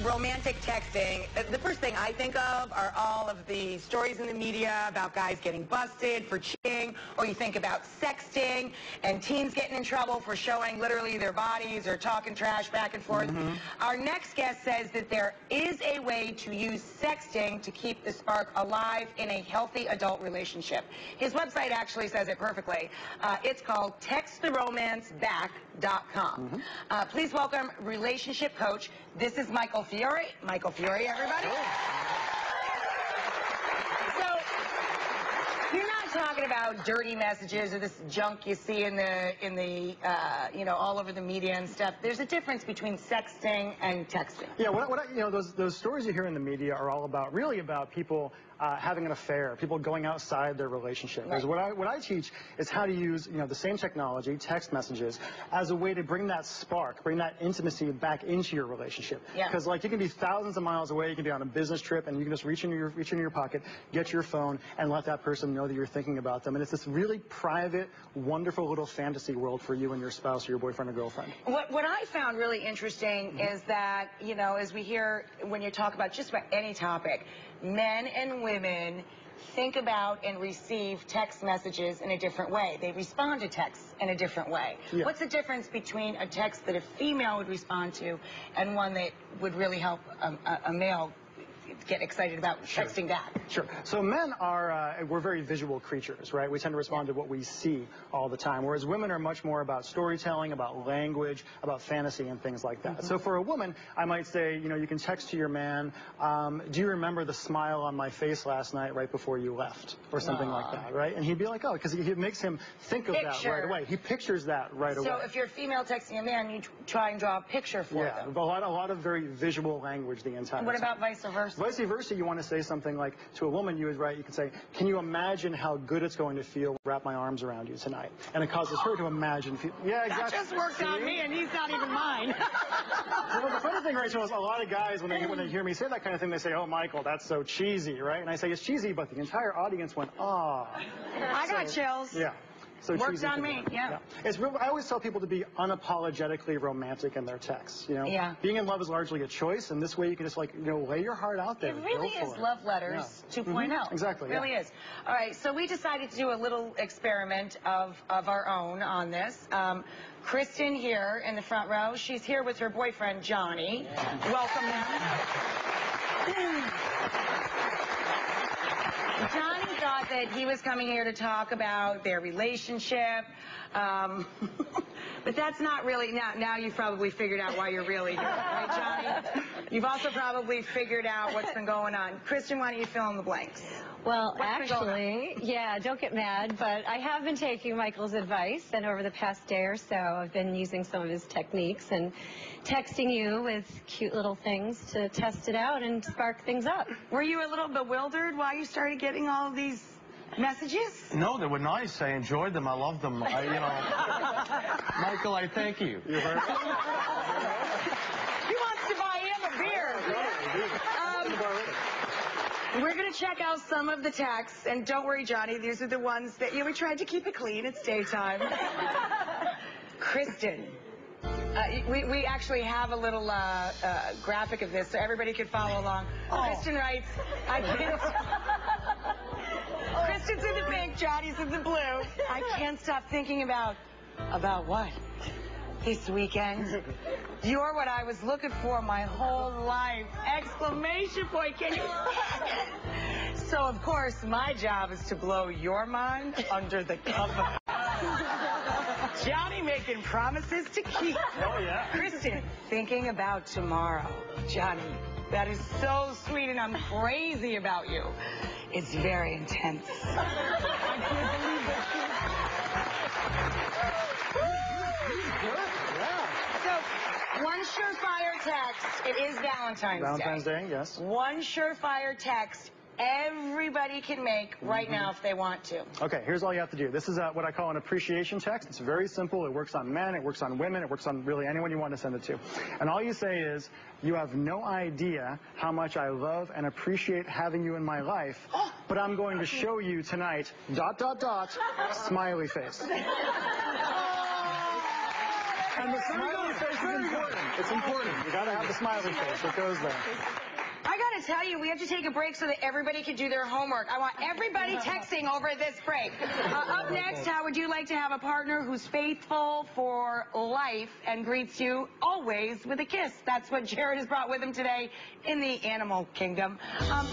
romantic texting, the first thing I think of are all of the stories in the media about guys getting busted for cheating, or you think about sexting and teens getting in trouble for showing literally their bodies or talking trash back and forth. Our next guest says that there is a way to use sexting to keep the spark alive in a healthy adult relationship. His website actually says it perfectly. It's called texttheromanceback.com. Please welcome relationship coach. This is Michael Fiore. Michael Fiore, everybody. So, you're not talking about dirty messages or this junk you see in the you know, all over the media and stuff. There's a difference between sexting and texting. Yeah, you know, those stories you hear in the media are all about, really about people having an affair, people going outside their relationship. Right. What I teach is how to use, you know, the same technology, text messages, as a way to bring that spark, bring that intimacy back into your relationship. Because like you can be thousands of miles away, you can be on a business trip, and you can just reach into your pocket, get your phone, and let that person know that you're thinking about them. And it's this really private, wonderful little fantasy world for you and your spouse or your boyfriend or girlfriend. What I found really interesting is that, you know, as we hear when you talk about just about any topic, men and women think about and receive text messages in a different way. They respond to texts in a different way. What's the difference between a text that a female would respond to and one that would really help a male get excited about texting back? Sure. So men are, we're very visual creatures, right? We tend to respond to what we see all the time, whereas women are much more about storytelling, about language, about fantasy and things like that. So for a woman, I might say, you know, you can text to your man, do you remember the smile on my face last night right before you left? Or something like that, right? And he'd be like, oh, because it makes him think of that right away. He pictures that right away. So if you're a female texting a man, you try and draw a picture for them. Yeah, a lot of very visual language the entire time. What about vice versa? Vice versa, you want to say something like, to a woman, you can say, can you imagine how good it's going to feel to wrap my arms around you tonight? And it causes her to imagine. Yeah, exactly. That just worked on me, and he's not even mine. Well, the funny thing, Rachel, is a lot of guys, when they hear me say that kind of thing, they say, oh, Michael, that's so cheesy, right? And I say, it's cheesy, but the entire audience went, ah. I got chills. Yeah. So works on me, yeah. It's real, I always tell people to be unapologetically romantic in their texts, you know? Yeah. Being in love is largely a choice, and this way you can just, like, you know, lay your heart out there. It really is Love Letters 2.0. Exactly. It really is. All right, so we decided to do a little experiment of our own on this. Kristen here in the front row, she's here with her boyfriend, Johnny. Welcome them. Johnny thought that he was coming here to talk about their relationship, but that's not really, now you've probably figured out why you're really here, right, Johnny? You've also probably figured out what's been going on. Kristen, why don't you fill in the blanks? Well, actually, yeah, don't get mad, but I have been taking Michael's advice, and over the past day or so, I've been using some of his techniques and texting you with cute little things to test it out and spark things up. Were you a little bewildered why you started getting all of these messages? No, they were nice. I enjoyed them. I loved them. You know, Michael, I thank you. He wants to buy him a beer. We're going to check out some of the texts, and don't worry, Johnny, these are the ones that, you know, we tried to keep it clean. It's daytime. Kristen. We actually have a little graphic of this so everybody could follow along. Kristen writes, I can't... Kristen's in the pink, Johnny's in the blue. I can't stop thinking about what? This weekend? You're what I was looking for my whole life! Exclamation point, can you... So, of course, my job is to blow your mind under the cover. Johnny making promises to keep. Oh, yeah. Kristen, thinking about tomorrow. Johnny, that is so sweet, and I'm crazy about you. It's very intense. I can't believe this. So, one surefire text. It is Valentine's Day. Valentine's Day, yes. One surefire text everybody can make right now if they want to. Okay, here's all you have to do. This is what I call an appreciation text. It's very simple. It works on men. It works on women. It works on really anyone you want to send it to. And all you say is, you have no idea how much I love and appreciate having you in my life, but I'm going to show you tonight, ... smiley face. And the smiley face is important. It's important. You got to have the smiley face. It goes there. I got to tell you, we have to take a break so that everybody can do their homework. I want everybody texting over this break. Up next, how would you like to have a partner who's faithful for life and greets you always with a kiss? That's what Jared has brought with him today in the animal kingdom.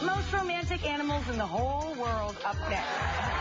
Most romantic animals in the whole world up next.